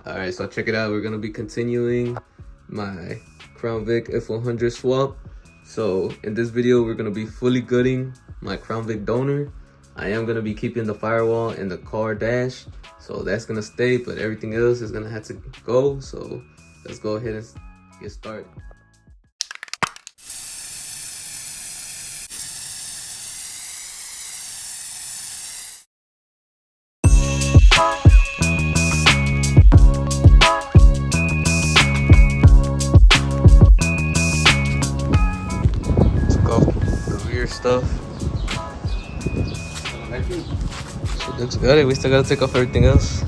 Alright, so check it out. We're gonna be continuing my Crown Vic F100 swap. So in this video, we're gonna be fully gutting my Crown Vic donor. I am gonna be keeping the firewall and the car dash, so that's gonna stay, but everything else is gonna have to go. So let's go ahead and get started. Stuff. Shit looks good. We still gotta take off everything else.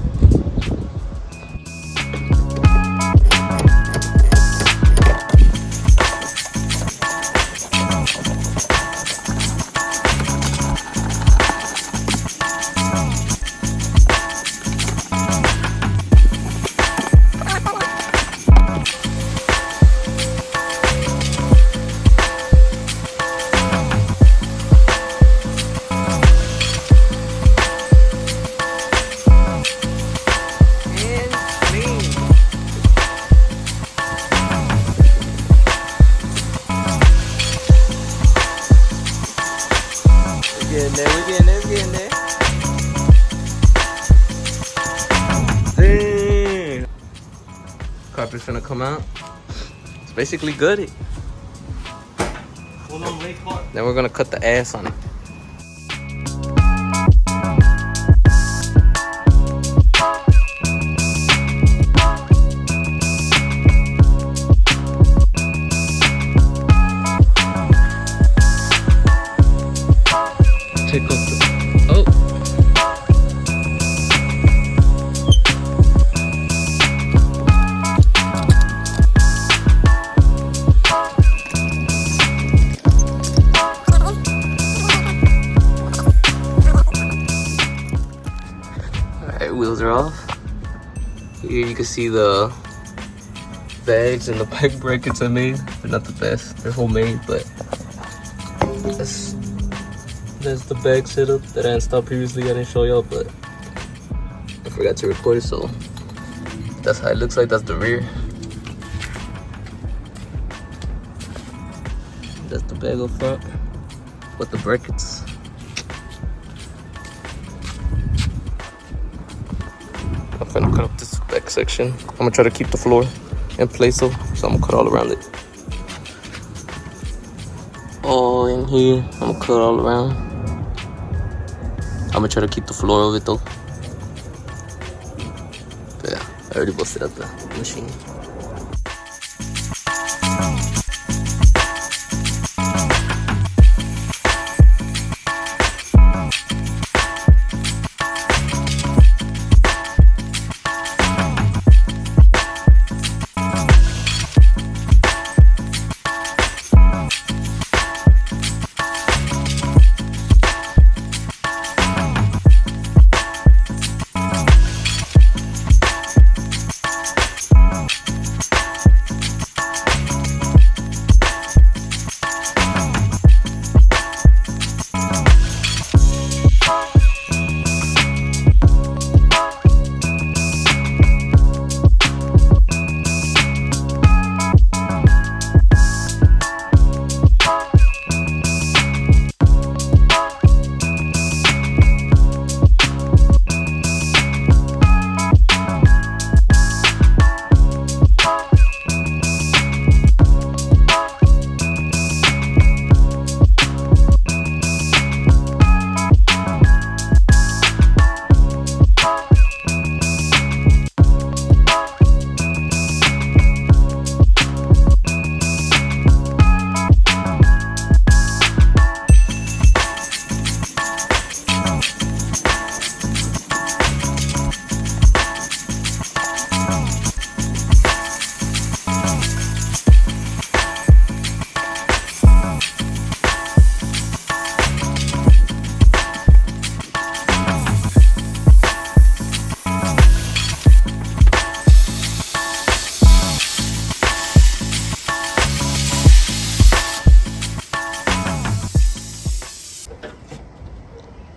We're getting there. Dang. Carpet's gonna come out. It's basically gutted. Then we're gonna cut the ass on it. Take off the Alright, wheels are off. Here you can see the bags and the pipe brackets I made. They're not the best, they're homemade, but that's the bag setup that I installed previously. I didn't show y'all, but I forgot to record it, so that's how it looks like. That's the rear. That's the bag up front with the brackets. I'm gonna cut up this back section. I'm gonna try to keep the floor in place though, so I'm gonna cut all around it. All in here, I'm gonna cut all around. I'm gonna try to keep the floor of it though. But yeah, I already busted out the machine.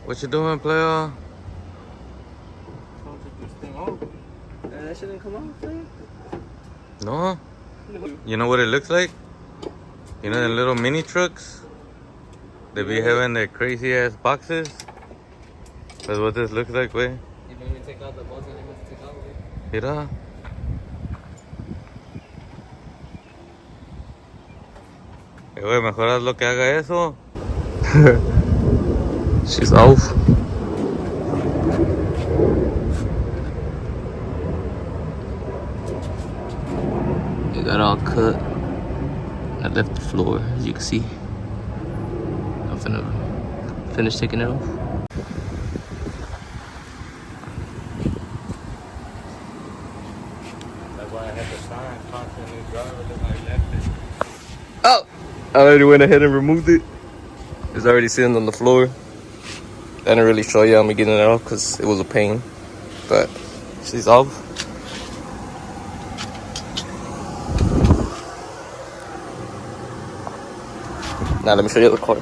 What you doing, player? That shit ain't come out, man? No. You know what it looks like? You know the little mini trucks? They be having their crazy ass boxes. That's what this looks like, wey. You made me take out the bolts and I must take out, wey. Mira. Güey, mejor haz lo que haga eso. She's off. It got all cut. I left the floor, as you can see. I'm finna finish taking it off. That's why I had the sign, constantly driver, then I left it. Oh! I already went ahead and removed it. It's already sitting on the floor. I didn't really show you how me getting it off because it was a pain. But she's off. Now let me show you the car.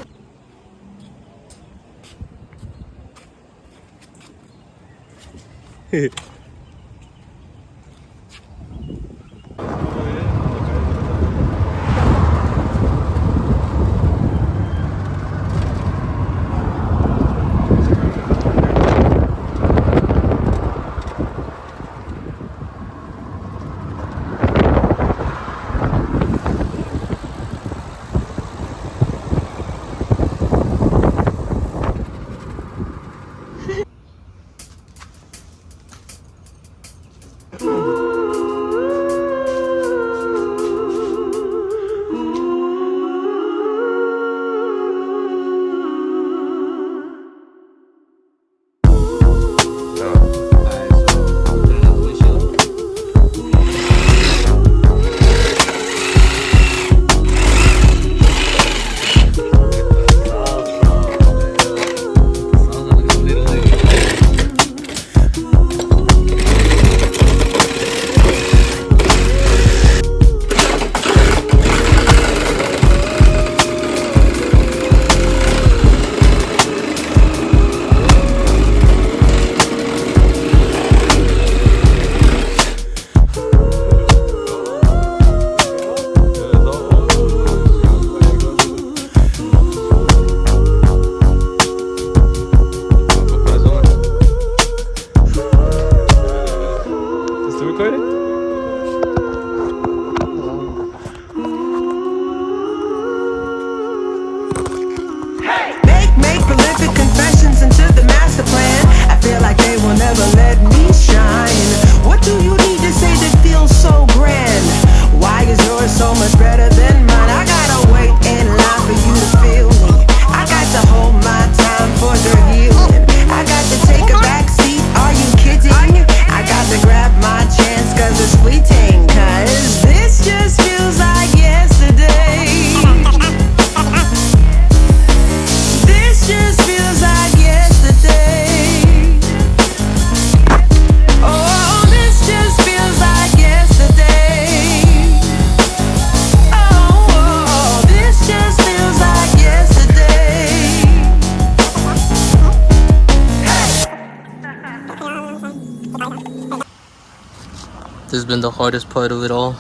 This has been the hardest part of it all.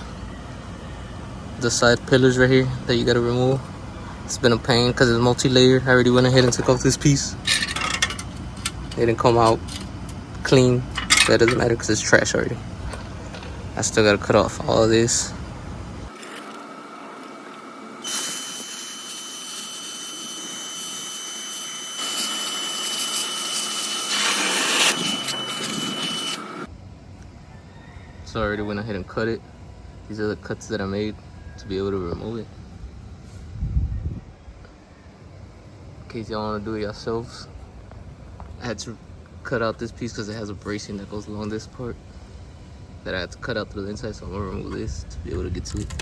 The side pillars right here that you gotta remove. It's been a pain because it's multi-layered. I already went ahead and took off this piece. It didn't come out clean. That doesn't matter because it's trash already. I still gotta cut off all of this. So I already went ahead and cut it. These are the cuts that I made to be able to remove it. In case y'all want to do it yourselves. I had to cut out this piece because it has a bracing that goes along this part that I had to cut out through the inside, so I'm gonna remove this to be able to get to it.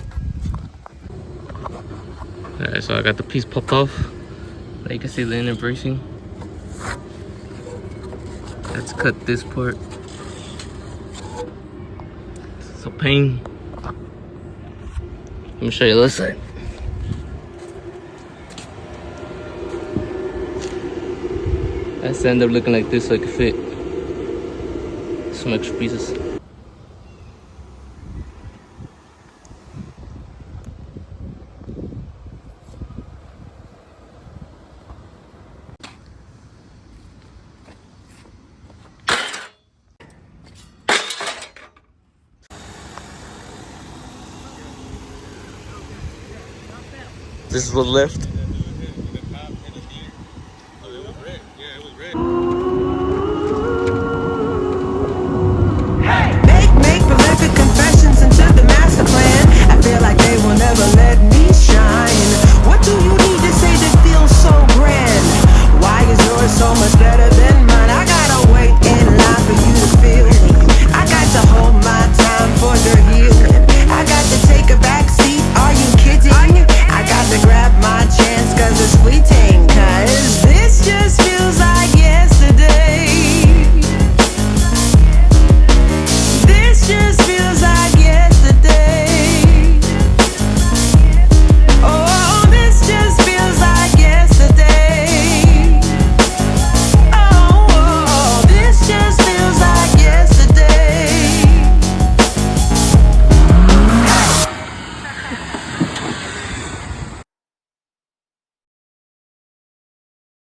Alright, so I got the piece popped off. Now you can see the inner bracing. Let's cut this part. It's a pain. Let me show you this side. I just ended up looking like this so I could fit some extra pieces. This is what's left.